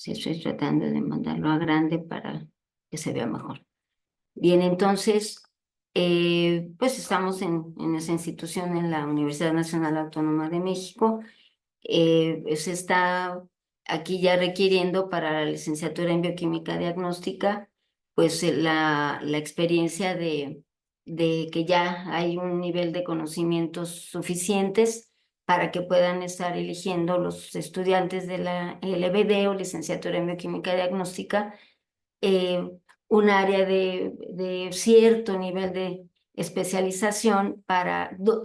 Sí, estoy tratando de mandarlo a grande para que se vea mejor. Bien, entonces, pues estamos en esa institución, en la Universidad Nacional Autónoma de México. Se está aquí ya requiriendo para la licenciatura en bioquímica diagnóstica, pues la experiencia de que ya hay un nivel de conocimientos suficientes para que puedan estar eligiendo los estudiantes de la LBD o licenciatura en bioquímica diagnóstica, eh, un área de cierto nivel de especialización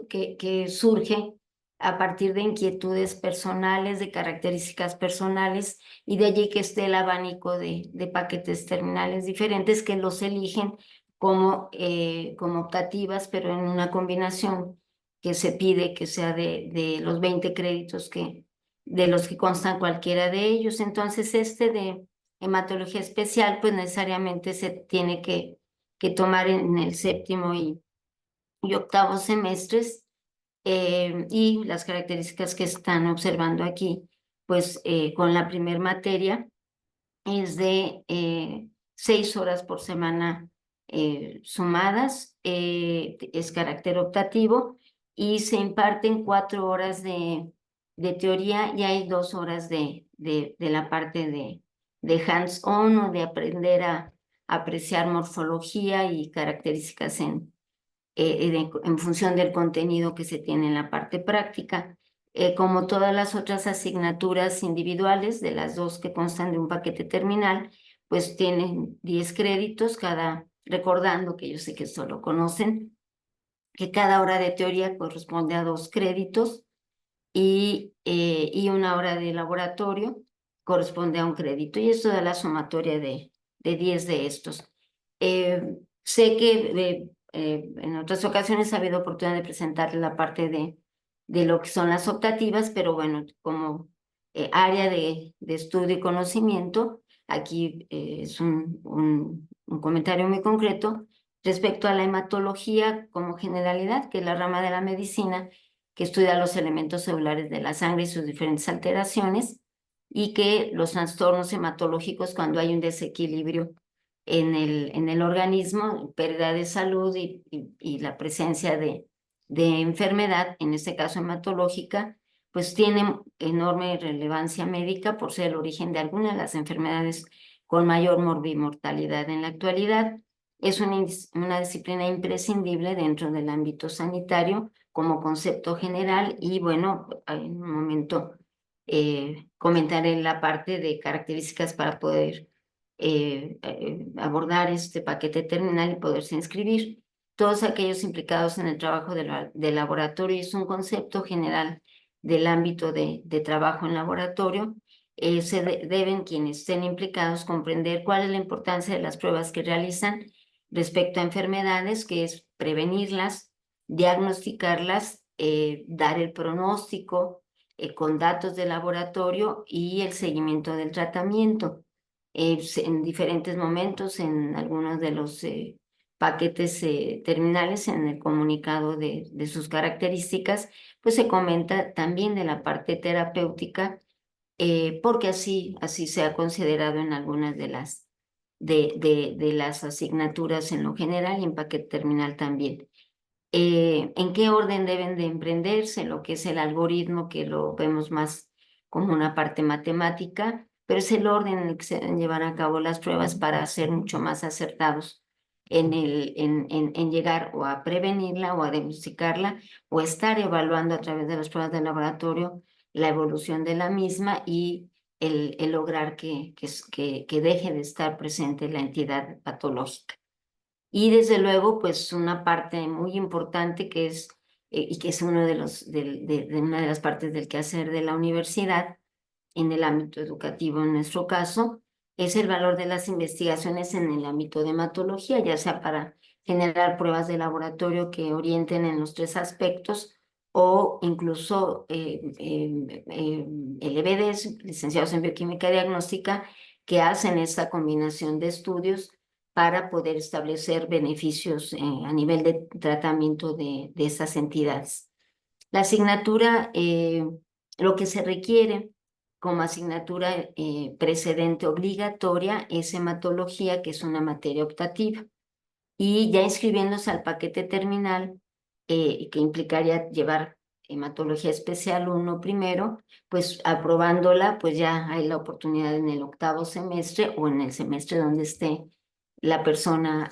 que surge a partir de inquietudes personales, de características personales, y de allí que esté el abanico de paquetes terminales diferentes que los eligen como optativas, pero en una combinación que se pide que sea de los 20 créditos de los que constan cualquiera de ellos. Entonces, de hematología especial, pues necesariamente se tiene que tomar en el séptimo y octavo semestres, y las características que están observando aquí, pues con la primer materia es de 6 horas por semana sumadas, es carácter optativo y se imparten 4 horas de teoría y hay 2 horas de la parte de hands-on o de aprender a apreciar morfología y características en función del contenido que se tiene en la parte práctica. Como todas las otras asignaturas individuales, de las dos que constan de un paquete terminal, pues tienen 10 créditos recordando que yo sé que esto lo conocen, que cada hora de teoría corresponde a 2 créditos y 1 hora de laboratorio corresponde a un crédito, y esto da la sumatoria de 10 de estos. Sé que en otras ocasiones ha habido oportunidad de presentar la parte de lo que son las optativas, pero bueno, como área de estudio y conocimiento, aquí es un comentario muy concreto respecto a la hematología como generalidad, que es la rama de la medicina que estudia los elementos celulares de la sangre y sus diferentes alteraciones, y que los trastornos hematológicos, cuando hay un desequilibrio en el organismo, pérdida de salud y la presencia de enfermedad, en este caso hematológica, pues tienen enorme relevancia médica por ser el origen de algunas de las enfermedades con mayor mortalidad en la actualidad. Es una disciplina imprescindible dentro del ámbito sanitario como concepto general, y bueno, en un momento comentaré la parte de características para poder abordar este paquete terminal y poderse inscribir. Todos aquellos implicados en el trabajo de laboratorio, es un concepto general del ámbito de trabajo en laboratorio. Deben quienes estén implicados comprender cuál es la importancia de las pruebas que realizan respecto a enfermedades, que es prevenirlas, diagnosticarlas, dar el pronóstico con datos de laboratorio y el seguimiento del tratamiento. En diferentes momentos, en algunos de los paquetes terminales, en el comunicado de sus características, pues se comenta también de la parte terapéutica, porque así se ha considerado en algunas de las asignaturas en lo general y en paquete terminal también. ¿En qué orden deben de emprenderse? Lo que es el algoritmo, que lo vemos más como una parte matemática, pero es el orden en el que se deben llevar a cabo las pruebas para ser mucho más acertados en llegar o a prevenirla o a diagnosticarla, o estar evaluando a través de las pruebas de laboratorio la evolución de la misma y el lograr que deje de estar presente la entidad patológica. Y desde luego, pues una parte muy importante y que es uno de una de las partes del quehacer de la universidad en el ámbito educativo, en nuestro caso, es el valor de las investigaciones en el ámbito de hematología, ya sea para generar pruebas de laboratorio que orienten en los 3 aspectos, o incluso LBDs, licenciados en bioquímica diagnóstica, que hacen esta combinación de estudios para poder establecer beneficios a nivel de tratamiento de estas entidades. La asignatura, lo que se requiere como asignatura precedente obligatoria es hematología, que es una materia optativa. Y ya inscribiéndose al paquete terminal, que implicaría llevar hematología especial 1 primero, pues aprobándola, pues ya hay la oportunidad en el 8º semestre o en el semestre donde esté la persona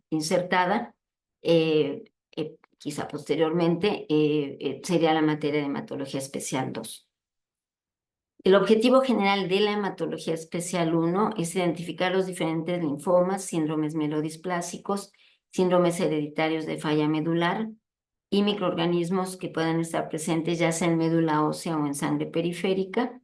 insertada, quizá posteriormente, sería la materia de hematología especial 2. El objetivo general de la hematología especial 1 es identificar los diferentes linfomas, síndromes melodisplásicos, síndromes hereditarios de falla medular y microorganismos que puedan estar presentes ya sea en médula ósea o en sangre periférica,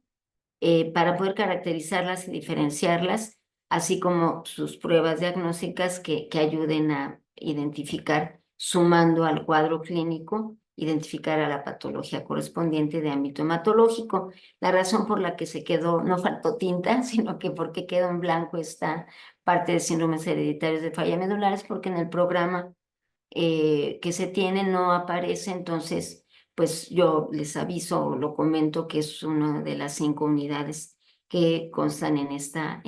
para poder caracterizarlas y diferenciarlas, así como sus pruebas diagnósticas que ayuden a identificar, sumando al cuadro clínico, identificar a la patología correspondiente de ámbito hematológico. La razón por la que se quedó, no faltó tinta, sino que porque quedó en blanco esta parte de síndromes hereditarios de falla medular, es porque en el programa que se tiene no aparece. Entonces pues yo les aviso o lo comento que es una de las 5 unidades que constan en esta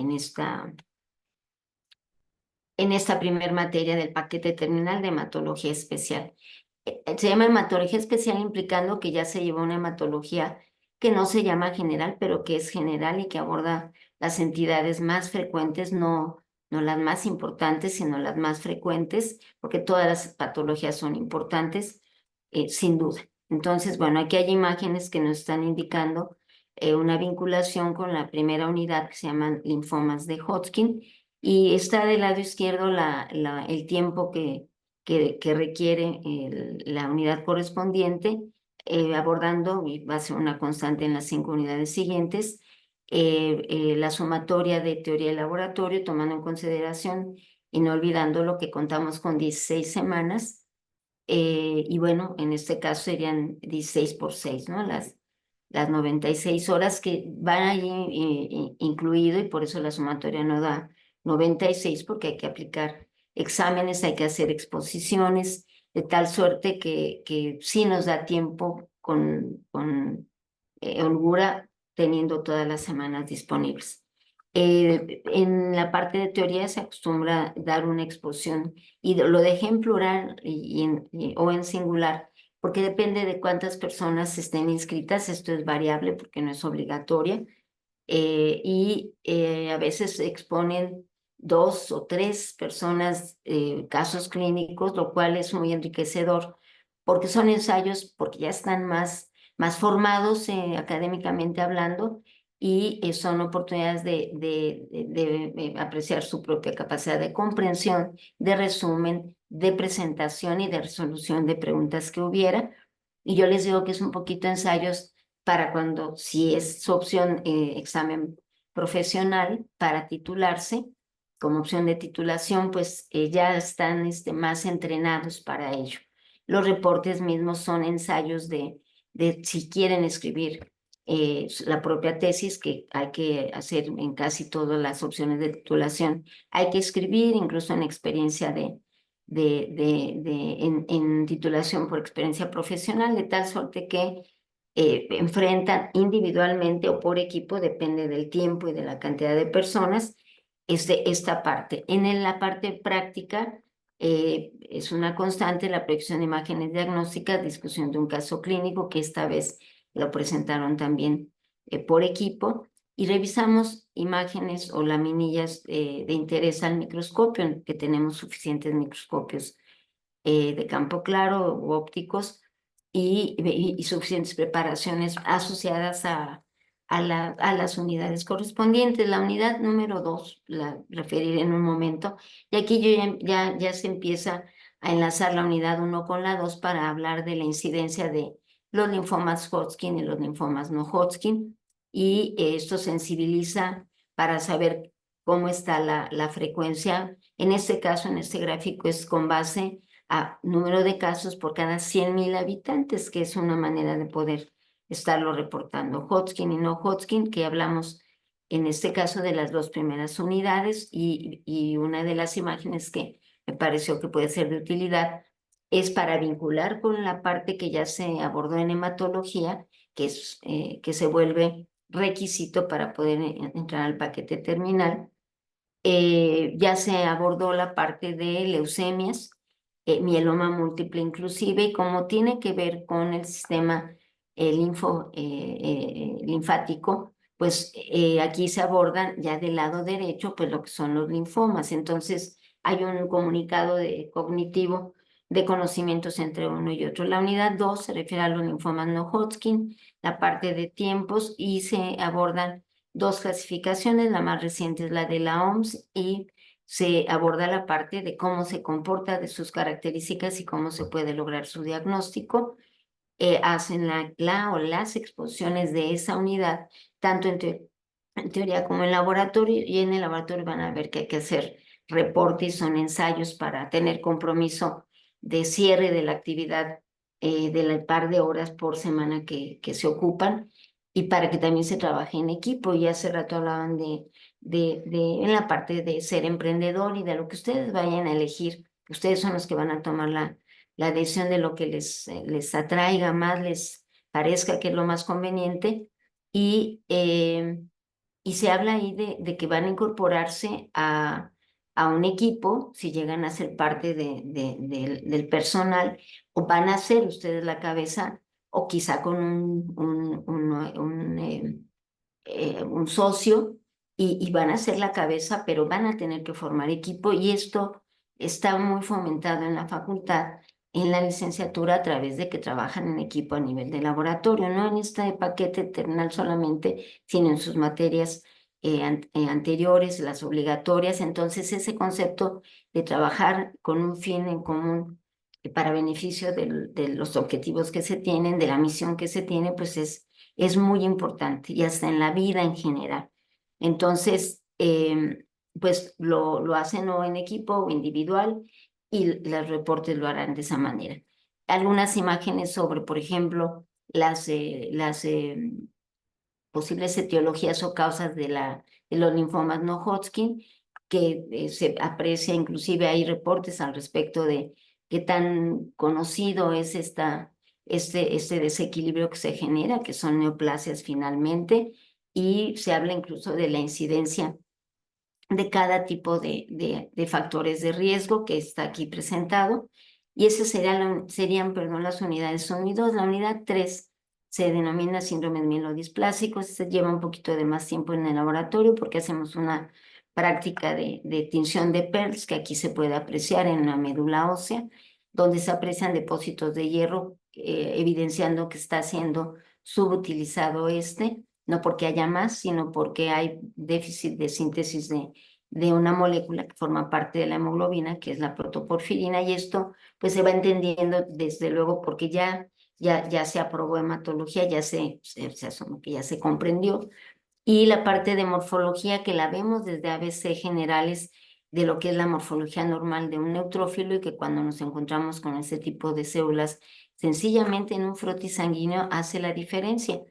primer materia del paquete terminal de hematología especial. Se llama hematología especial implicando que ya se llevó una hematología que no se llama general, pero que es general y que aborda las entidades más frecuentes, no las más importantes, sino las más frecuentes, porque todas las patologías son importantes, sin duda. Entonces, bueno, aquí hay imágenes que nos están indicando una vinculación con la primera unidad que se llaman linfomas de Hodgkin, y está del lado izquierdo el tiempo que requiere la unidad correspondiente, abordando, y va a ser una constante en las 5 unidades siguientes, la sumatoria de teoría y laboratorio, tomando en consideración y no olvidando lo que contamos con 16 semanas, y bueno, en este caso serían 16 por 6, ¿no? Las 96 horas que van allí incluido, y por eso la sumatoria no da 96, porque hay que aplicar exámenes, hay que hacer exposiciones, de tal suerte que sí nos da tiempo con holgura, teniendo todas las semanas disponibles. En la parte de teoría se acostumbra dar una exposición, y lo dejé en plural o en singular, porque depende de cuántas personas estén inscritas. Esto es variable porque no es obligatoria, y a veces se exponen 2 o 3 personas, casos clínicos, lo cual es muy enriquecedor, porque son ensayos, porque ya están más formados académicamente hablando, y son oportunidades de apreciar su propia capacidad de comprensión, de resumen, de presentación y de resolución de preguntas que hubiera. Y yo les digo que es un poquito ensayos para cuando, si es su opción, examen profesional para titularse, como opción de titulación, pues ya están más entrenados para ello. Los reportes mismos son ensayos de si quieren escribir la propia tesis, que hay que hacer en casi todas las opciones de titulación. Hay que escribir, incluso en experiencia en titulación por experiencia profesional, de tal suerte que enfrentan individualmente o por equipo, depende del tiempo y de la cantidad de personas, esta parte. En la parte práctica, es una constante la proyección de imágenes diagnósticas, discusión de un caso clínico, que esta vez lo presentaron también por equipo, y revisamos imágenes o laminillas de interés al microscopio, que tenemos suficientes microscopios de campo claro u ópticos, y suficientes preparaciones asociadas a las unidades correspondientes. La unidad número 2 la referiré en un momento, y aquí ya se empieza a enlazar la unidad 1 con la 2 para hablar de la incidencia de los linfomas Hodgkin y los linfomas no Hodgkin, y esto sensibiliza para saber cómo está la frecuencia. En este caso, en este gráfico, es con base a número de casos por cada 100,000 habitantes, que es una manera de poder estarlo reportando. Hodgkin y no Hodgkin, que hablamos en este caso de las 2 primeras unidades, y una de las imágenes que me pareció que puede ser de utilidad es para vincular con la parte que ya se abordó en hematología, que se vuelve requisito para poder entrar al paquete terminal. Ya se abordó la parte de leucemias, mieloma múltiple inclusive, y como tiene que ver con el sistema linfático, pues aquí se abordan ya del lado derecho, pues lo que son los linfomas. Entonces, hay un comunicado cognitivo de conocimientos entre uno y otro. La unidad 2 se refiere a los linfomas no Hodgkin, la parte de tiempos, y se abordan dos clasificaciones. La más reciente es la de la OMS y se aborda la parte de cómo se comporta, de sus características y cómo se puede lograr su diagnóstico. Hacen la o las exposiciones de esa unidad, tanto en teoría como en laboratorio, y en el laboratorio van a ver que hay que hacer reportes, son ensayos para tener compromiso de cierre de la actividad del par de horas por semana que se ocupan, y para que también se trabaje en equipo. Y hace rato hablaban en la parte de ser emprendedor y de lo que ustedes vayan a elegir. Ustedes son los que van a tomar la decisión de lo que les atraiga más, les parezca que es lo más conveniente. Y, y se habla ahí de que van a incorporarse a un equipo, si llegan a ser parte del personal, o van a ser ustedes la cabeza, o quizá con un socio, y van a ser la cabeza, pero van a tener que formar equipo, y esto está muy fomentado en la facultad, en la licenciatura, a través de que trabajan en equipo a nivel de laboratorio, no en este paquete terminal solamente, sino en sus materias anteriores, las obligatorias. Entonces, ese concepto de trabajar con un fin en común para beneficio de los objetivos que se tienen, de la misión que se tiene, pues es muy importante, y hasta en la vida en general. Entonces, pues lo hacen o en equipo o individual, y los reportes lo harán de esa manera. Algunas imágenes sobre, por ejemplo, las posibles etiologías o causas de los linfomas no Hodgkin, que se aprecia, inclusive hay reportes al respecto de qué tan conocido es este desequilibrio que se genera, que son neoplasias finalmente, y se habla incluso de la incidencia de cada tipo de factores de riesgo que está aquí presentado. Y esas serían, perdón, las unidades 1 y 2. La unidad 3 se denomina síndromes mielodisplásicos. Se lleva un poquito de más tiempo en el laboratorio porque hacemos una práctica de tinción de PERLS, que aquí se puede apreciar en la médula ósea, donde se aprecian depósitos de hierro, evidenciando que está siendo subutilizado no porque haya más, sino porque hay déficit de síntesis de una molécula que forma parte de la hemoglobina, que es la protoporfirina, y esto pues se va entendiendo desde luego porque ya se aprobó hematología, se asume que ya se comprendió. Y la parte de morfología, que la vemos desde ABC generales, de lo que es la morfología normal de un neutrófilo, y que cuando nos encontramos con ese tipo de células, sencillamente en un frotis sanguíneo hace la diferencia,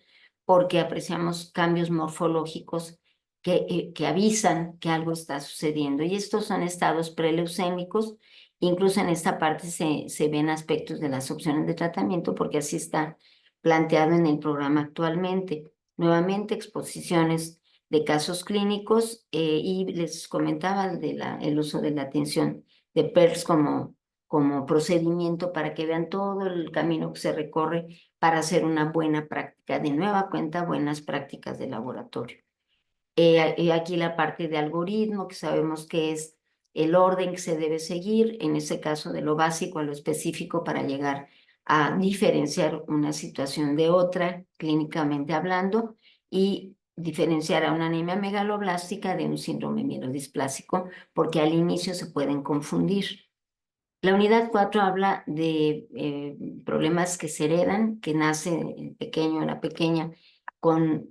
porque apreciamos cambios morfológicos que avisan que algo está sucediendo. Y estos son estados preleucémicos. Incluso en esta parte se ven aspectos de las opciones de tratamiento, porque así está planteado en el programa actualmente. Nuevamente, exposiciones de casos clínicos, y les comentaba el uso de la atención de PERS como procedimiento, para que vean todo el camino que se recorre para hacer una buena práctica. De nueva cuenta, buenas prácticas de laboratorio. Aquí la parte de algoritmo, que sabemos que es el orden que se debe seguir, en ese caso de lo básico a lo específico, para llegar a diferenciar una situación de otra, clínicamente hablando, y diferenciar a una anemia megaloblástica de un síndrome mielodisplásico, porque al inicio se pueden confundir. La unidad 4 habla de problemas que se heredan, que nace el pequeño o la pequeña con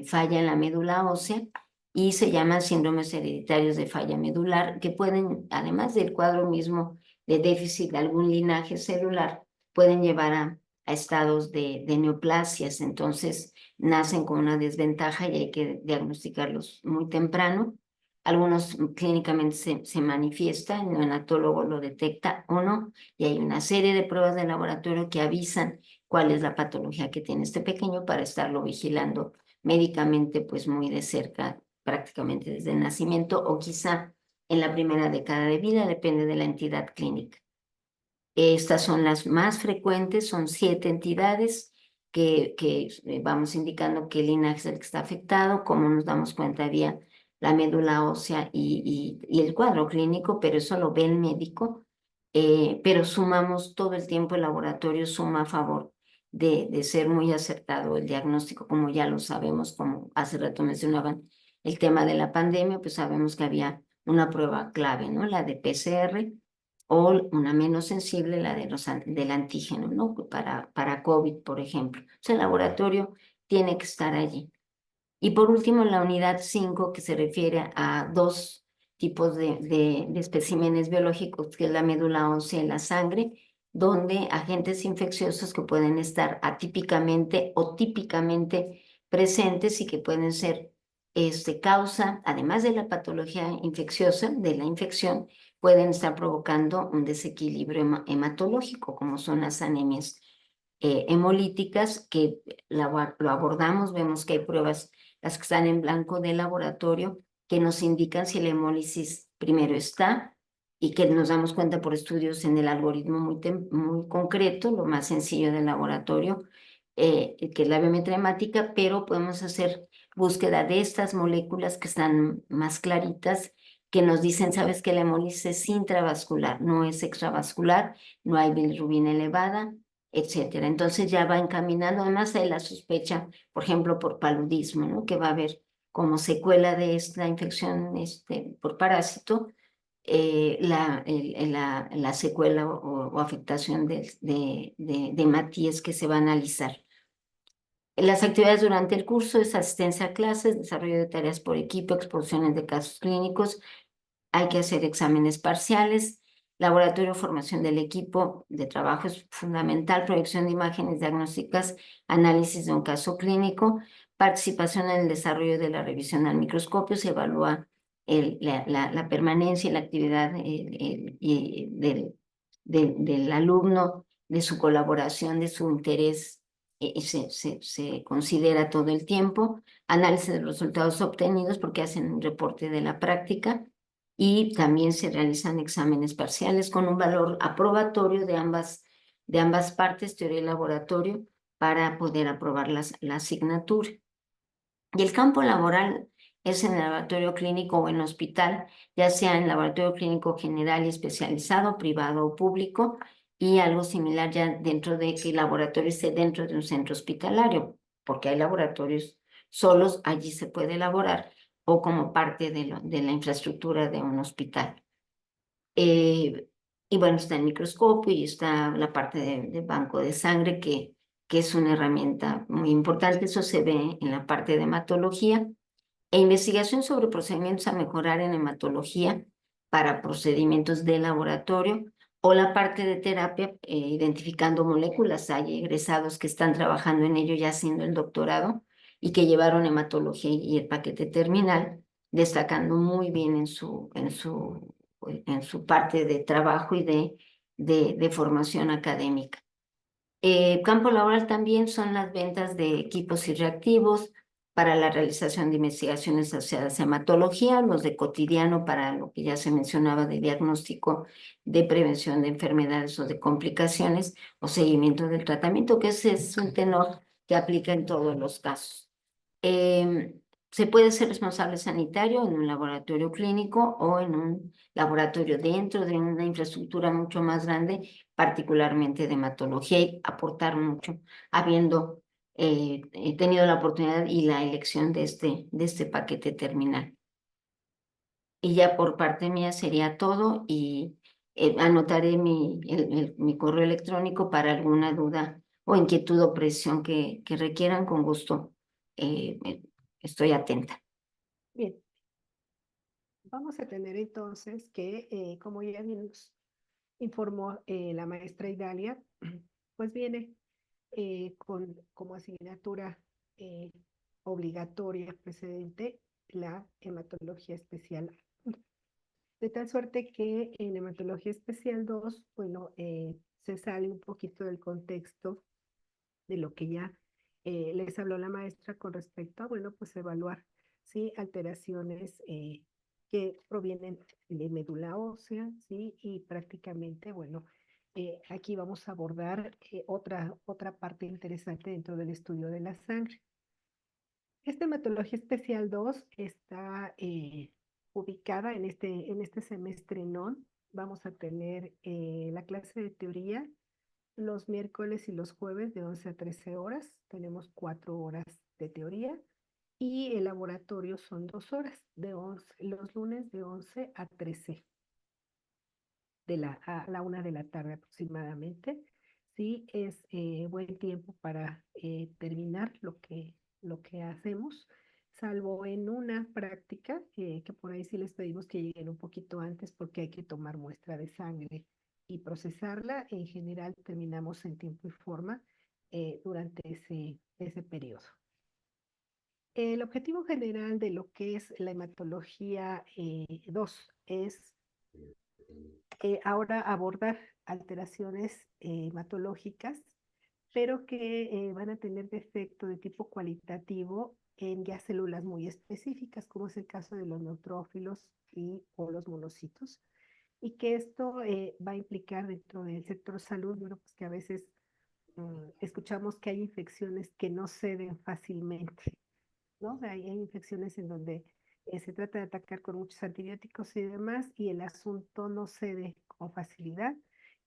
falla en la médula ósea, y se llaman síndromes hereditarios de falla medular, que pueden, además del cuadro mismo de déficit de algún linaje celular, pueden llevar a estados de neoplasias. Entonces, nacen con una desventaja y hay que diagnosticarlos muy temprano. Algunos clínicamente se manifiesta, el neonatólogo lo detecta o no, y hay una serie de pruebas de laboratorio que avisan cuál es la patología que tiene este pequeño, para estarlo vigilando médicamente pues muy de cerca, prácticamente desde el nacimiento o quizá en la primera década de vida, depende de la entidad clínica. Estas son las más frecuentes, son 7 entidades que vamos indicando qué linaje es el que está afectado, como nos damos cuenta había la médula ósea y el cuadro clínico, pero eso lo ve el médico, pero sumamos todo el tiempo, el laboratorio suma a favor de ser muy acertado el diagnóstico, como ya lo sabemos, como hace rato mencionaban el tema de la pandemia, pues sabemos que había una prueba clave, ¿no? La de PCR o una menos sensible, la de del antígeno, ¿no? Para COVID, por ejemplo. O sea, el laboratorio tiene que estar allí. Y por último, la unidad 5, que se refiere a dos tipos de especímenes biológicos, que es la médula ósea y la sangre, donde agentes infecciosos que pueden estar atípicamente o típicamente presentes y que pueden ser causa, además de la patología infecciosa, de la infección, pueden estar provocando un desequilibrio hematológico, como son las anemias hemolíticas, que lo abordamos, vemos que hay pruebas, las que están en blanco de laboratorio, que nos indican si la hemólisis primero está y que nos damos cuenta por estudios en el algoritmo muy concreto, lo más sencillo del laboratorio, que es la biometría hemática, pero podemos hacer búsqueda de estas moléculas que están más claritas, que nos dicen, sabes que la hemólisis es intravascular, no es extravascular, no hay bilirrubina elevada, etcétera. Entonces ya va encaminando, además hay la sospecha, por ejemplo, por paludismo, ¿no? Que va a haber como secuela de esta infección por parásito, la secuela o afectación de hematíes que se va a analizar. Las actividades durante el curso es asistencia a clases, desarrollo de tareas por equipo, exposiciones de casos clínicos, hay que hacer exámenes parciales, laboratorio, formación del equipo de trabajo es fundamental, proyección de imágenes diagnósticas, análisis de un caso clínico, participación en el desarrollo de la revisión al microscopio, se evalúa la permanencia y la actividad del alumno, de su colaboración, de su interés, se considera todo el tiempo, análisis de los resultados obtenidos porque hacen un reporte de la práctica y también se realizan exámenes parciales con un valor aprobatorio de ambas partes, teoría y laboratorio, para poder aprobar la asignatura. Y el campo laboral es en el laboratorio clínico o en hospital, ya sea en laboratorio clínico general y especializado, privado o público, y algo similar ya dentro de que el laboratorio esté dentro de un centro hospitalario, porque hay laboratorios solos, allí se puede elaborar, o como parte de la infraestructura de un hospital. Y bueno, está el microscopio y está la parte de banco de sangre, que es una herramienta muy importante. Eso se ve en la parte de hematología e investigación sobre procedimientos a mejorar en hematología para procedimientos de laboratorio o la parte de terapia, identificando moléculas. Hay egresados que están trabajando en ello ya haciendo el doctorado y que llevaron hematología y el paquete terminal, destacando muy bien en su parte de trabajo y de formación académica. Campo laboral también son las ventas de equipos y reactivos para la realización de investigaciones asociadas a hematología, los de cotidiano para lo que ya se mencionaba de diagnóstico, de prevención de enfermedades o de complicaciones o seguimiento del tratamiento, que ese es un tenor que aplica en todos los casos. Se puede ser responsable sanitario en un laboratorio clínico o en un laboratorio dentro de una infraestructura mucho más grande, particularmente de hematología, y aportar mucho, habiendo tenido la oportunidad y la elección de este paquete terminal. Y ya por parte mía sería todo y anotaré mi correo electrónico para alguna duda o inquietud o presión que requieran, con gusto. Estoy atenta. Bien, vamos a tener entonces que, como ya bien nos informó la maestra Idalia, pues viene como asignatura eh, obligatoria precedente la hematología especial. De tal suerte que en hematología especial 2, bueno, se sale un poquito del contexto de lo que ya les habló la maestra con respecto a, bueno, pues evaluar, ¿sí? Alteraciones que provienen de médula ósea, ¿sí? Y prácticamente, bueno, aquí vamos a abordar otra parte interesante dentro del estudio de la sangre. Esta hematología especial 2 está ubicada en este semestre non. Vamos a tener la clase de teoría los miércoles y los jueves de 11 a 13 horas. Tenemos 4 horas de teoría y el laboratorio son 2 horas, los lunes de 11 a 13 a la 1 de la tarde aproximadamente. Sí, es buen tiempo para terminar lo que hacemos, salvo en una práctica que por ahí sí les pedimos que lleguen un poquito antes porque hay que tomar muestra de sangre y procesarla. En general terminamos en tiempo y forma durante ese periodo. El objetivo general de lo que es la hematología 2 es ahora abordar alteraciones hematológicas, pero que van a tener defecto de tipo cualitativo en ya células muy específicas, como es el caso de los neutrófilos o los monocitos, y que esto va a implicar dentro del sector salud, bueno, pues que a veces escuchamos que hay infecciones que no ceden fácilmente, ¿no? Hay infecciones en donde se trata de atacar con muchos antibióticos y demás, y el asunto no cede con facilidad,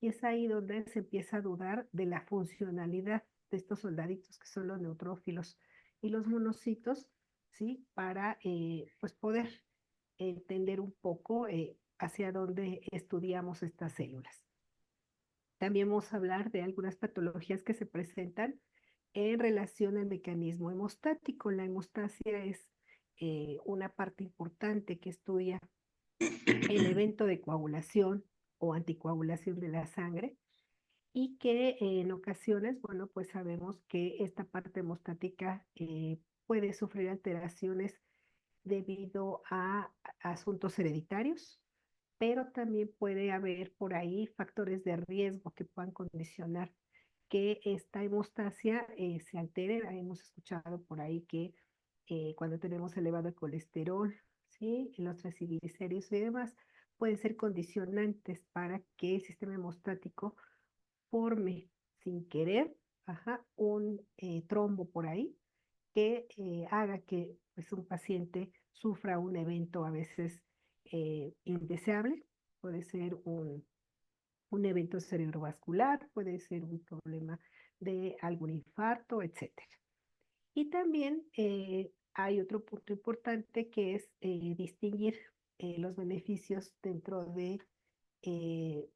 y es ahí donde se empieza a dudar de la funcionalidad de estos soldaditos que son los neutrófilos y los monocitos, ¿sí? Para pues poder entender un poco hacia dónde estudiamos estas células. También vamos a hablar de algunas patologías que se presentan en relación al mecanismo hemostático. La hemostasia es una parte importante que estudia el evento de coagulación o anticoagulación de la sangre y que en ocasiones, bueno, pues sabemos que esta parte hemostática puede sufrir alteraciones debido a asuntos hereditarios, pero también puede haber por ahí factores de riesgo que puedan condicionar que esta hemostasia se altere. Hemos escuchado por ahí que cuando tenemos elevado el colesterol, ¿sí? Los triglicéridos y demás, pueden ser condicionantes para que el sistema hemostático forme sin querer, ajá, un trombo por ahí que haga que pues, un paciente sufra un evento a veces indeseable. Puede ser un evento cerebrovascular, puede ser un problema de algún infarto, etcétera. Y también hay otro punto importante que es distinguir los beneficios dentro de eh,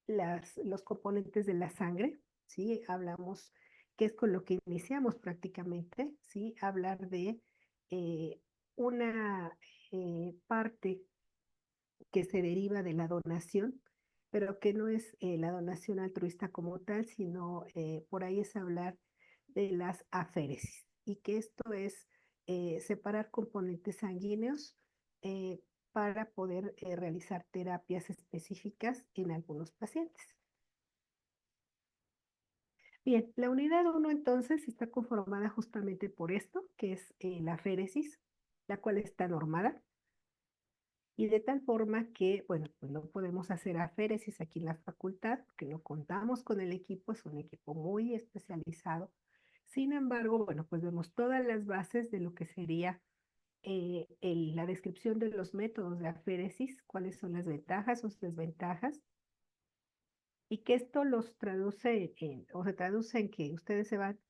los componentes de la sangre, ¿sí? Hablamos, que es con lo que iniciamos prácticamente, ¿sí? Hablar de eh, una parte que se deriva de la donación, pero que no es la donación altruista como tal, sino por ahí es hablar de las aféresis, y que esto es separar componentes sanguíneos para poder realizar terapias específicas en algunos pacientes. Bien, la unidad 1 entonces está conformada justamente por esto, que es la aféresis, la cual está normada, y de tal forma que, bueno, pues no podemos hacer aféresis aquí en la facultad, porque no contamos con el equipo, es un equipo muy especializado. Sin embargo, bueno, pues vemos todas las bases de lo que sería la descripción de los métodos de aféresis, cuáles son las ventajas o desventajas, y que esto los traduce o se traduce en que ustedes se van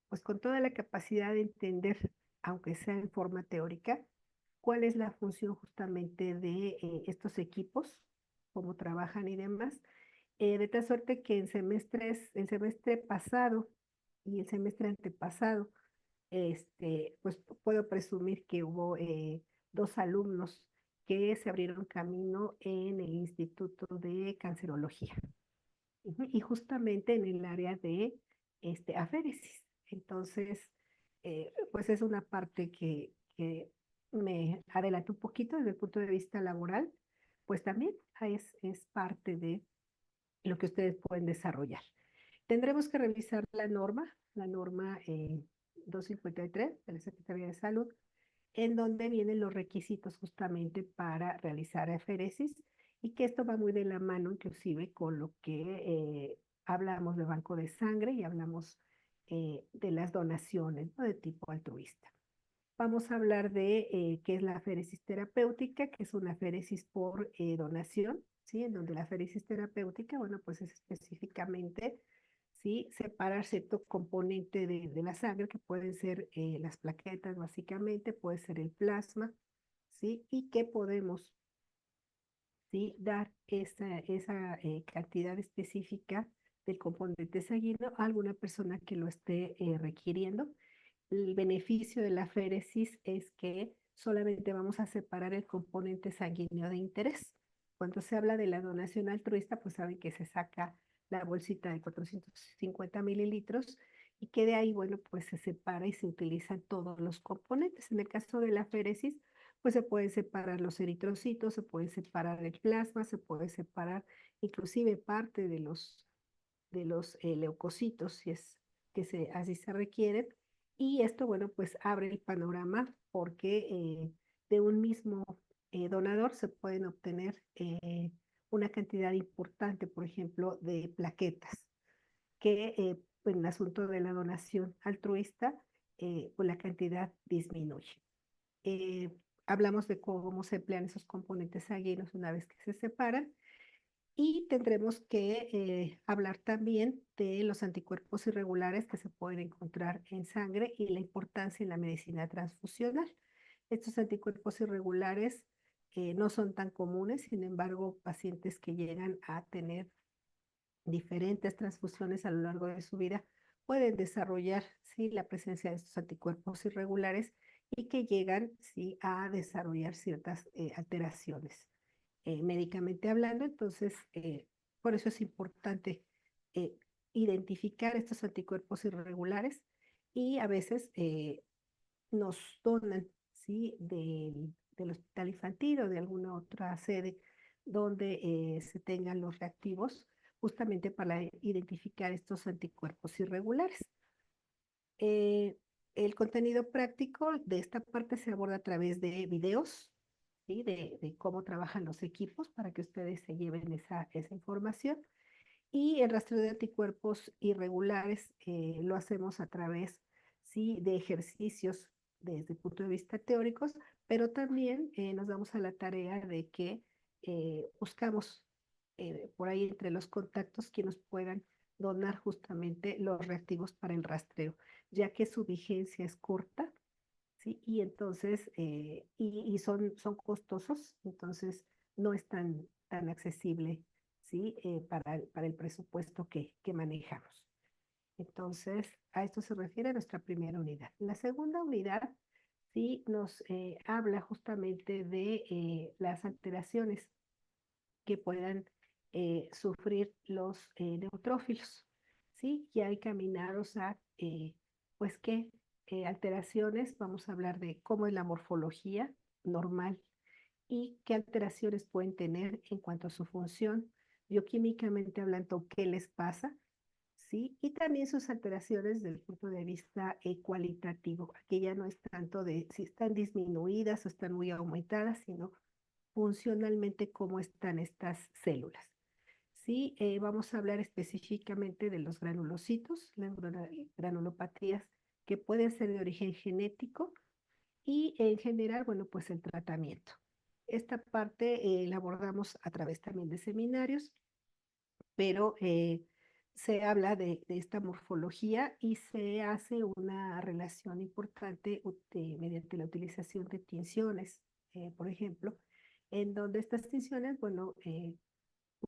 pues con toda la capacidad de entender, aunque sea en forma teórica, cuál es la función justamente de estos equipos, cómo trabajan y demás, de tal suerte que el semestre pasado y el semestre antepasado, pues puedo presumir que hubo 2 alumnos que se abrieron camino en el Instituto de Cancerología. Y justamente en el área de aféresis. Entonces, pues es una parte que me adelantó un poquito desde el punto de vista laboral, pues también es parte de lo que ustedes pueden desarrollar. Tendremos que revisar la norma 253 de la Secretaría de Salud, en donde vienen los requisitos justamente para realizar aféresis y que esto va muy de la mano inclusive con lo que hablamos de banco de sangre y hablamos de las donaciones, ¿no? De tipo altruista. Vamos a hablar de qué es la aféresis terapéutica, que es una aféresis por donación, ¿sí? En donde la aféresis terapéutica, bueno, pues es específicamente, ¿sí? Separar cierto componente de la sangre, que pueden ser las plaquetas básicamente, puede ser el plasma, ¿sí? Y que podemos, ¿sí? Dar esa cantidad específica del componente sanguíneo a alguna persona que lo esté requiriendo. El beneficio de la aféresis es que solamente vamos a separar el componente sanguíneo de interés. Cuando se habla de la donación altruista, pues saben que se saca la bolsita de 450 mililitros y que de ahí, bueno, pues se separa y se utilizan todos los componentes. En el caso de la aféresis, pues se pueden separar los eritrocitos, se puede separar el plasma, se puede separar inclusive parte de los leucocitos, si es que así se requieren. Y esto, bueno, pues abre el panorama porque de un mismo donador se pueden obtener una cantidad importante, por ejemplo, de plaquetas, que en el asunto de la donación altruista, pues la cantidad disminuye. Eh, Hablamos de cómo se emplean esos componentes sanguíneos una vez que se separan y tendremos que hablar también de los anticuerpos irregulares que se pueden encontrar en sangre y la importancia en la medicina transfusional. Estos anticuerpos irregulares no son tan comunes, sin embargo, pacientes que llegan a tener diferentes transfusiones a lo largo de su vida pueden desarrollar, ¿sí? La presencia de estos anticuerpos irregulares y que llegan, ¿sí? A desarrollar ciertas alteraciones médicamente hablando. Entonces, por eso es importante eh, identificar estos anticuerpos irregulares y a veces nos donan, ¿sí? Del hospital infantil o de alguna otra sede donde se tengan los reactivos justamente para identificar estos anticuerpos irregulares. Eh, el contenido práctico de esta parte se aborda a través de videos, ¿sí? De cómo trabajan los equipos para que ustedes se lleven esa información. Y el rastreo de anticuerpos irregulares lo hacemos a través, ¿sí? De ejercicios desde el punto de vista teóricos, pero también nos damos a la tarea de que buscamos por ahí entre los contactos que nos puedan donar justamente los reactivos para el rastreo, ya que su vigencia es corta, ¿sí? Y entonces, y son costosos, entonces no es tan accesible, ¿sí? Para el presupuesto que manejamos. Entonces, a esto se refiere nuestra primera unidad. La segunda unidad, sí, nos habla justamente de las alteraciones que puedan sufrir los neutrófilos, ¿sí? Ya encaminados a, pues, qué alteraciones, vamos a hablar de cómo es la morfología normal y qué alteraciones pueden tener en cuanto a su función, bioquímicamente hablando, qué les pasa, ¿sí? Y también sus alteraciones desde el punto de vista cualitativo. Aquí ya no es tanto de si están disminuidas o están muy aumentadas, sino funcionalmente cómo están estas células. Sí, vamos a hablar específicamente de los granulocitos, las granulopatías que pueden ser de origen genético y en general, bueno, pues el tratamiento. Esta parte la abordamos a través también de seminarios, pero se habla de esta morfología y se hace una relación importante mediante la utilización de tinciones, por ejemplo, en donde estas tinciones, bueno,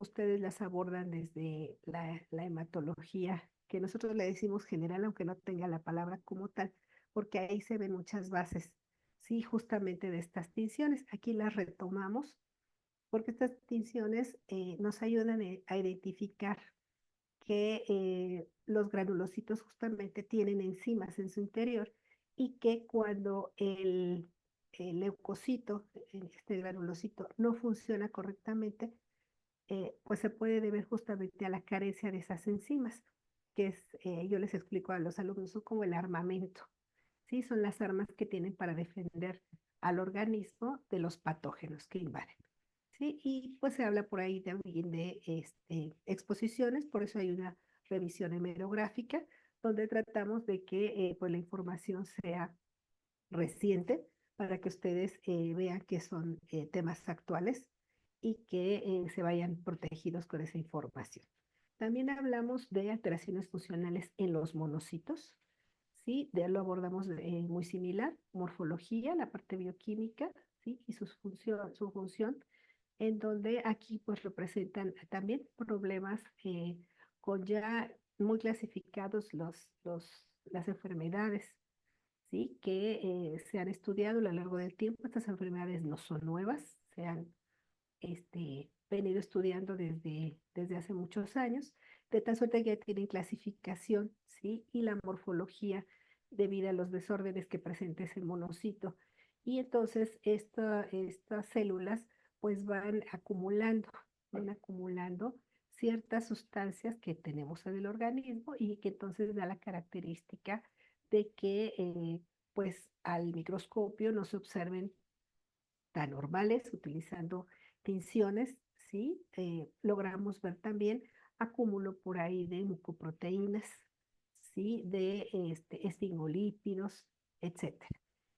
ustedes las abordan desde la hematología, que nosotros le decimos general, aunque no tenga la palabra como tal, porque ahí se ven muchas bases, sí, justamente de estas tinciones. Aquí las retomamos porque estas tinciones nos ayudan a identificar que los granulocitos justamente tienen enzimas en su interior y que cuando el leucocito, este granulocito, no funciona correctamente, pues se puede deber justamente a la carencia de esas enzimas que es, yo les explico a los alumnos, son como el armamento, ¿sí? Son las armas que tienen para defender al organismo de los patógenos que invaden, ¿sí? Y pues se habla por ahí también de exposiciones, por eso hay una revisión hemerográfica, donde tratamos de que pues la información sea reciente para que ustedes vean que son temas actuales y que se vayan protegidos con esa información. También hablamos de alteraciones funcionales en los monocitos, ¿sí? Lo abordamos muy similar, morfología, la parte bioquímica, ¿sí? Y su función, en donde aquí pues representan también problemas con ya muy clasificados las enfermedades, ¿sí? Que se han estudiado a lo largo del tiempo. Estas enfermedades no son nuevas, se han venido estudiando desde hace muchos años, de tal suerte que ya tienen clasificación, ¿sí? Y la morfología debido a los desórdenes que presenta ese monocito. Y entonces estas células pues van acumulando ciertas sustancias que tenemos en el organismo y que entonces da la característica de que pues al microscopio no se observen tan normales utilizando tinciones, ¿sí? Logramos ver también acúmulo por ahí de mucoproteínas, ¿sí? De esfingolípidos, etcétera.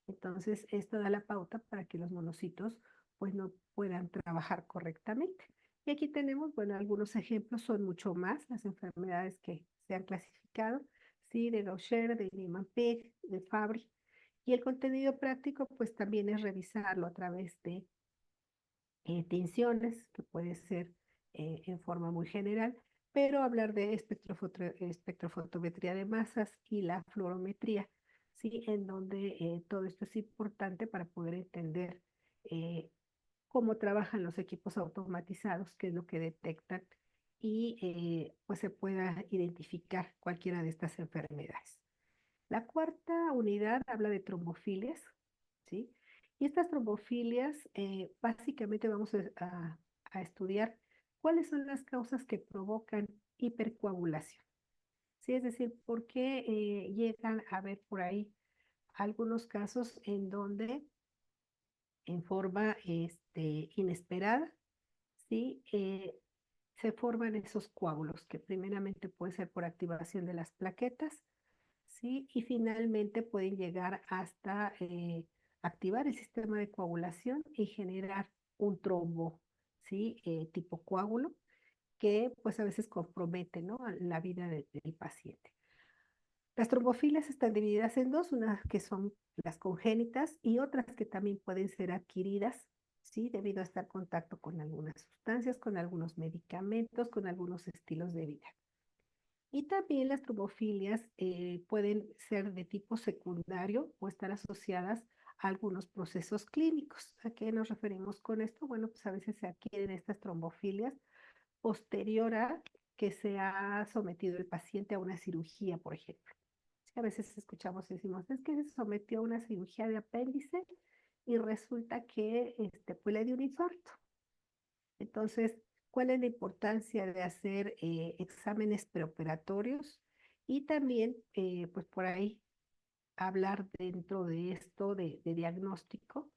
Entonces, esto da la pauta para que los monocitos pues no puedan trabajar correctamente. Y aquí tenemos, bueno, algunos ejemplos, son mucho más las enfermedades que se han clasificado, ¿sí? De Gaucher, de Niemann-Pick, de Fabry. Y el contenido práctico, pues también es revisarlo a través de tinciones, que puede ser en forma muy general, pero hablar de espectrofotometría de masas y la fluorometría, ¿sí? En donde todo esto es importante para poder entender eh, cómo trabajan los equipos automatizados, qué es lo que detectan y pues se pueda identificar cualquiera de estas enfermedades. La cuarta unidad habla de trombofilias, ¿sí? Y estas trombofilias, básicamente vamos a estudiar cuáles son las causas que provocan hipercoagulación, ¿sí? Es decir, por qué llegan a haber por ahí algunos casos en donde en forma inesperada, ¿sí? Se forman esos coágulos, que primeramente puede ser por activación de las plaquetas, ¿sí? Y finalmente pueden llegar hasta activar el sistema de coagulación y generar un trombo, ¿sí? Tipo coágulo, que pues a veces compromete, ¿no? La vida del paciente. Las trombofilias están divididas en dos, unas que son las congénitas y otras que también pueden ser adquiridas, ¿sí? Debido a estar en contacto con algunas sustancias, con algunos medicamentos, con algunos estilos de vida. Y también las trombofilias pueden ser de tipo secundario o estar asociadas a algunos procesos clínicos. ¿A qué nos referimos con esto? Bueno, pues a veces se adquieren estas trombofilias posterior a que se ha sometido el paciente a una cirugía, por ejemplo. Sí, a veces escuchamos y decimos, es que se sometió a una cirugía de apéndice y resulta que pues le dio un infarto. Entonces, ¿cuál es la importancia de hacer exámenes preoperatorios? Y también, pues por ahí, hablar dentro de esto de diagnóstico,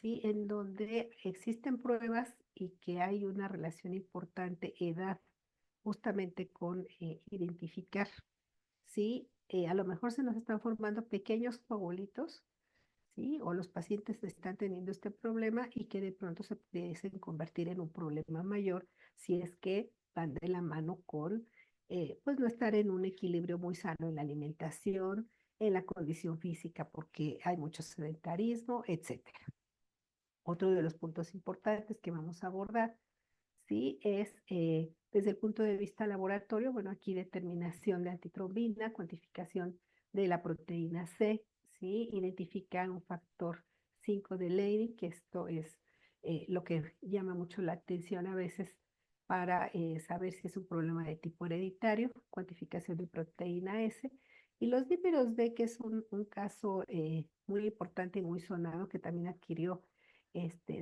¿sí? En donde existen pruebas y que hay una relación importante edad, justamente con identificar, ¿sí? A lo mejor se nos están formando pequeños coagulitos, ¿sí? O los pacientes están teniendo este problema y que de pronto se pudiesen convertir en un problema mayor si es que van de la mano con, pues no estar en un equilibrio muy sano en la alimentación, en la condición física, porque hay mucho sedentarismo, etcétera. Otro de los puntos importantes que vamos a abordar, ¿sí? Es desde el punto de vista laboratorio, bueno, aquí determinación de antitrombina, cuantificación de la proteína C, ¿sí? Identificar un factor 5 de Leydig, que esto es lo que llama mucho la atención a veces para saber si es un problema de tipo hereditario, cuantificación de proteína S, y los dímeros D, que es un caso muy importante y muy sonado, que también adquirió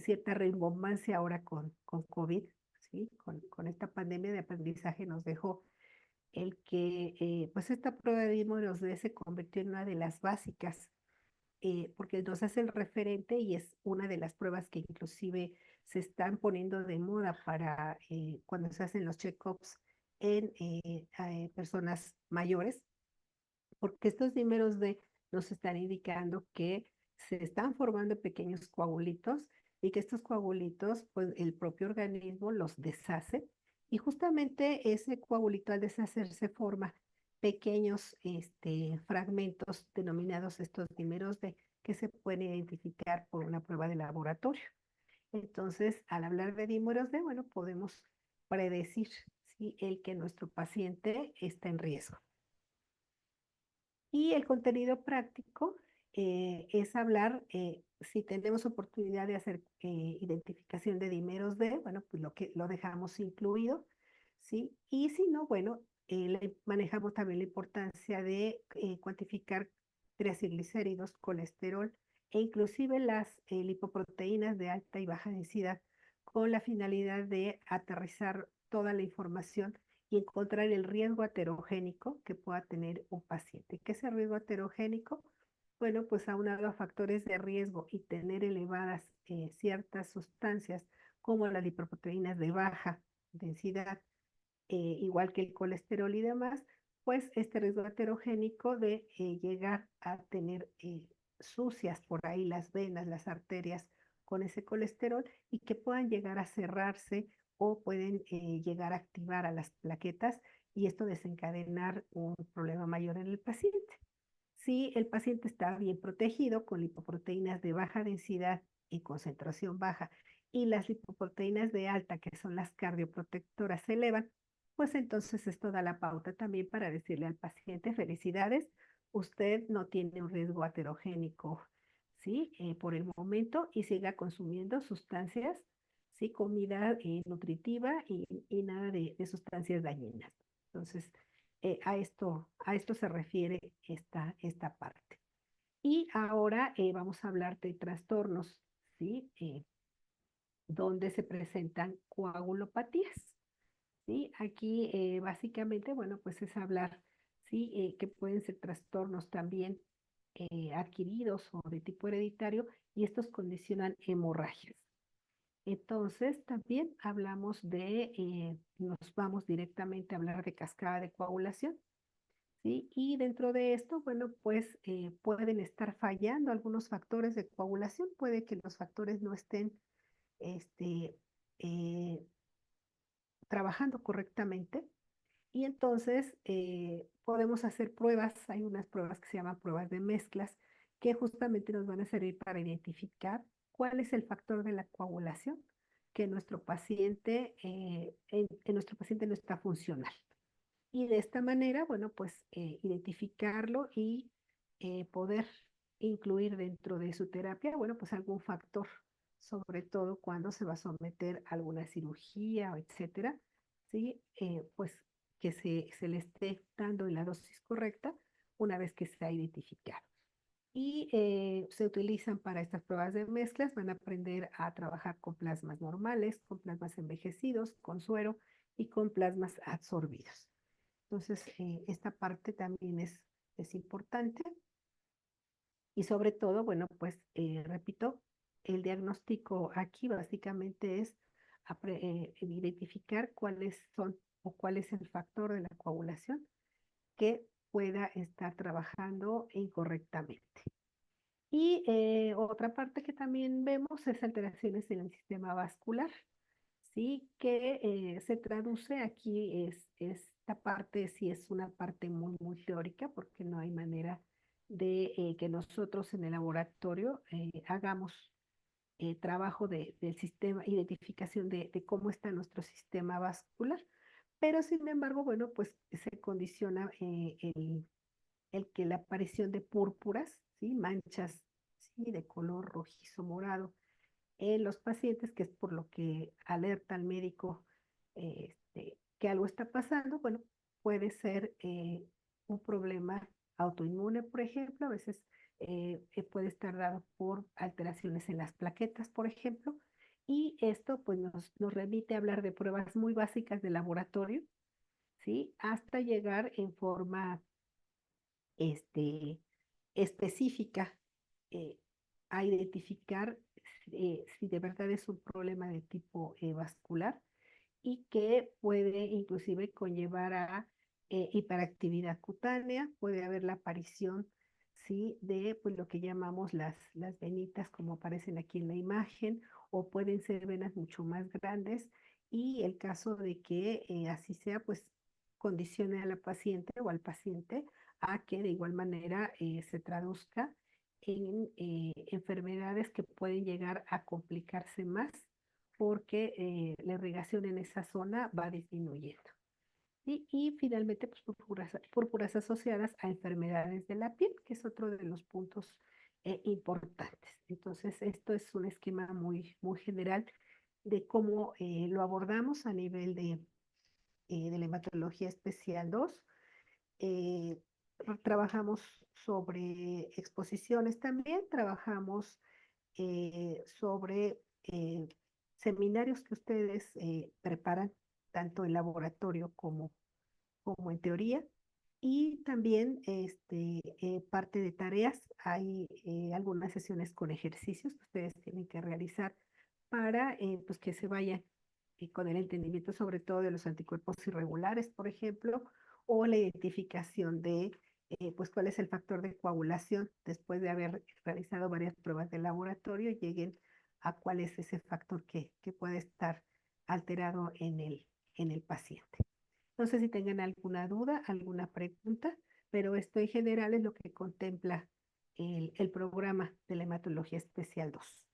cierta rimbombancia ahora con COVID, ¿sí? Con esta pandemia de aprendizaje nos dejó el que pues esta prueba de dímeros D se convirtió en una de las básicas, porque nos hace el referente y es una de las pruebas que inclusive se están poniendo de moda para cuando se hacen los check-ups en personas mayores, porque estos dímeros D nos están indicando que se están formando pequeños coagulitos y que estos coagulitos, pues el propio organismo los deshace y justamente ese coagulito al deshacerse forma pequeños fragmentos denominados estos dímeros D que se pueden identificar por una prueba de laboratorio. Entonces, al hablar de dímeros D, bueno, podemos predecir si el que nuestro paciente está en riesgo. Y el contenido práctico es hablar, si tenemos oportunidad de hacer identificación de dímeros D, bueno, pues lo dejamos incluido, ¿sí? Y si no, bueno, manejamos también la importancia de cuantificar triglicéridos, colesterol e inclusive las lipoproteínas de alta y baja densidad con la finalidad de aterrizar toda la información y encontrar el riesgo aterogénico que pueda tener un paciente. ¿Qué es el riesgo aterogénico? Bueno, pues aunado a factores de riesgo y tener elevadas ciertas sustancias como las lipoproteínas de baja densidad, igual que el colesterol y demás, pues este riesgo aterogénico de llegar a tener sucias por ahí las venas, las arterias con ese colesterol y que puedan llegar a cerrarse o pueden llegar a activar a las plaquetas y esto desencadenar un problema mayor en el paciente. Si el paciente está bien protegido con lipoproteínas de baja densidad y concentración baja y las lipoproteínas de alta, que son las cardioprotectoras, se elevan, pues entonces esto da la pauta también para decirle al paciente, felicidades, usted no tiene un riesgo aterogénico, ¿sí? Por el momento y siga consumiendo sustancias, ¿sí? Comida nutritiva y nada de sustancias dañinas. Entonces, a esto se refiere esta parte. Y ahora vamos a hablar de trastornos, ¿sí? Donde se presentan coagulopatías, ¿sí? Aquí básicamente, bueno, pues es hablar, ¿sí? Que pueden ser trastornos también adquiridos o de tipo hereditario y estos condicionan hemorragias. Entonces, también hablamos nos vamos directamente a hablar de cascada de coagulación, ¿sí? Y dentro de esto, bueno, pues pueden estar fallando algunos factores de coagulación, puede que los factores no estén este, eh, trabajando correctamente y entonces podemos hacer pruebas, hay unas pruebas que se llaman pruebas de mezclas que justamente nos van a servir para identificar cuál es el factor de la coagulación que en nuestro paciente no está funcional. Y de esta manera, bueno, pues identificarlo y poder incluir dentro de su terapia, bueno, pues algún factor, sobre todo cuando se va a someter a alguna cirugía, etcétera, ¿sí? Pues que se le esté dando en la dosis correcta una vez que se ha identificado. Y se utilizan para estas pruebas de mezclas, van a aprender a trabajar con plasmas normales, con plasmas envejecidos, con suero y con plasmas absorbidos. Entonces, esta parte también es importante y sobre todo, bueno, pues repito, el diagnóstico aquí básicamente es identificar cuáles son o cuál es el factor de la coagulación que pueda estar trabajando incorrectamente. Y otra parte que también vemos es alteraciones en el sistema vascular, ¿sí? Que se traduce aquí, esta parte sí es una parte muy, muy teórica, porque no hay manera de que nosotros en el laboratorio hagamos trabajo del sistema, identificación de cómo está nuestro sistema vascular, pero sin embargo, bueno, pues se condiciona el que la aparición de púrpuras, ¿sí? Manchas, ¿sí? De color rojizo morado en los pacientes, que es por lo que alerta al médico que algo está pasando, bueno, puede ser un problema autoinmune, por ejemplo, a veces puede estar dado por alteraciones en las plaquetas, por ejemplo, y esto pues nos remite a hablar de pruebas muy básicas de laboratorio, ¿sí? Hasta llegar en forma este, específica eh, a identificar si de verdad es un problema de tipo vascular y que puede inclusive conllevar a hiperactividad cutánea, puede haber la aparición, ¿sí? De pues, lo que llamamos las venitas como aparecen aquí en la imagen, o pueden ser venas mucho más grandes, y el caso de que así sea, pues condicione a la paciente o al paciente a que de igual manera se traduzca en enfermedades que pueden llegar a complicarse más porque la irrigación en esa zona va disminuyendo. Y finalmente, pues púrpuras asociadas a enfermedades de la piel, que es otro de los puntos importantes. Entonces, esto es un esquema muy general de cómo lo abordamos a nivel de la hematología especial 2. Eh, Trabajamos sobre exposiciones también, trabajamos sobre seminarios que ustedes preparan tanto en laboratorio como en teoría. Y también parte de tareas, hay algunas sesiones con ejercicios que ustedes tienen que realizar para pues que se vayan con el entendimiento sobre todo de los anticuerpos irregulares, por ejemplo, o la identificación de pues cuál es el factor de coagulación después de haber realizado varias pruebas de laboratorio, lleguen a cuál es ese factor que puede estar alterado en el paciente. No sé si tengan alguna duda, alguna pregunta, pero esto en general es lo que contempla el programa de la hematología especial 2.